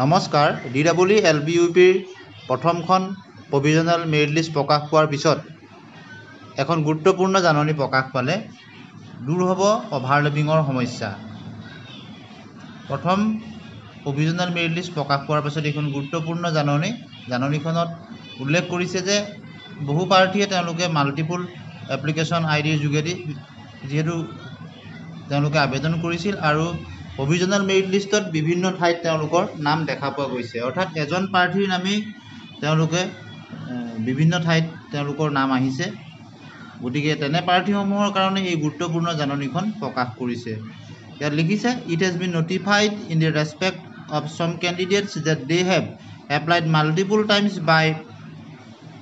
নমস্কাৰ DWLBUPৰ প্ৰথমখন provisional merit list প্ৰকাশ পোৱাৰ পিছত এখন গুৰুত্বপূৰ্ণ জাননী প্ৰকাশ পালে দূৰ হ'ব অভাৰলেপিঙৰ সমস্যা। প্ৰথম প্ৰভিজনেল মেৰিট লিষ্ট প্ৰকাশ পোৱাৰ পিছত এখন গুৰুত্বপূৰ্ণ জাননীখনত উল্লেখ কৰিছে যে বহু প্ৰাৰ্থীয়ে তেওঁলোকে মাল্টিপল এপ্লিকেশ্যন আইডিৰ যোগেদি যিহেতু তেওঁলোকে আবেদন কৰিছিল আৰু প্ৰভিজনেল মেৰিট লিষ্টত বিভিন্ন ঠাইত তেওঁলোকৰ নাম দেখা পোৱা গৈছে, অৰ্থাৎ এজন প্ৰাৰ্থীৰ নামেই তেওঁলোকে বিভিন্ন ঠাইত তেওঁলোকৰ নাম আহিছে। গতিকে তেনে প্ৰাৰ্থীসমূহৰ কাৰণে এই গুৰুত্বপূৰ্ণ জাননীখন প্ৰকাশ কৰিছে। ইয়াত লিখিছে, it has been notified in the respect of some candidates that they have applied multiple times by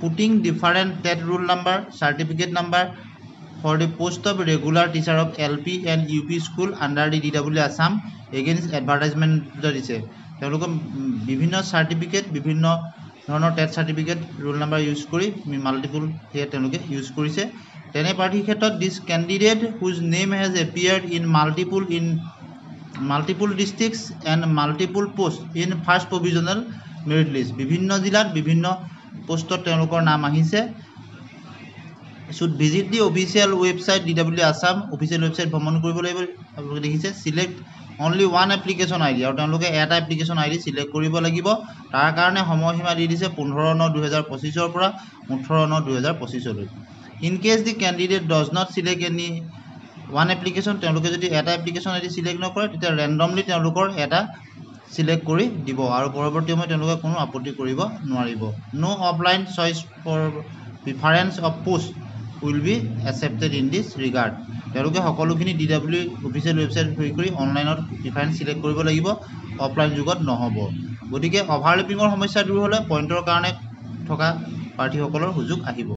putting different TET roll number, certificate number for the post of regular teacher of LP and UP school under the DW Assam against advertisement দিছে। তেওঁলোকে বিভিন্ন certificate বিভিন্ন ধৰণৰ TET certificate roll number use কৰি multiple সেয়া তেওঁলোকে use কৰিছে। তেনে প্ৰাৰ্থীৰ ক্ষেত্ৰত this candidate whose name has appeared in multiple districts and multiple post in first provisional merit list, বিভিন্ন জিলাত বিভিন্ন পোষ্টত তেওঁলোকৰ নাম আহিছে। should visit the official website DW Assam official website ভ্ৰমণ কৰিব লাগিব। আপোনালোকে দেখিছে select only one application ID, আৰু তেওঁলোকে এটা এপ্লিকেশ্যন আইডি সিলেক্ট কৰিব লাগিব। তাৰ কাৰণে সময়সীমা দি দিছে 15/9/2025 পৰা 18/9/2025। In case the candidate does not select any one application, তেওঁলোকে যদি এটা এপ্লিকেশ্যন আইডি সিলেক্ট নকৰে তেতিয়া ৰেণ্ডমলি তেওঁলোকৰ এটা সিলেক্ট কৰি দিব আৰু পৰৱৰ্তী সময়ত তেওঁলোকে কোনো আপত্তি কৰিব নোৱাৰিব। No offline choice for preference of post will be accepted in this regard. তেওঁলোকে সকলোখিনি DW অফিচিয়েল ৱেবছাইট হৈ কৰি অনলাইনত প্ৰিফাৰেঞ্চ সিলেক্ট কৰিব লাগিব, অফলাইন যুগত নহ'ব। গতিকে অভাৰলেপিঙৰ সমস্যা দূৰ হ'লে পইণ্টৰ কাৰণে থকা প্ৰাৰ্থীসকলৰ সুযোগ আহিব।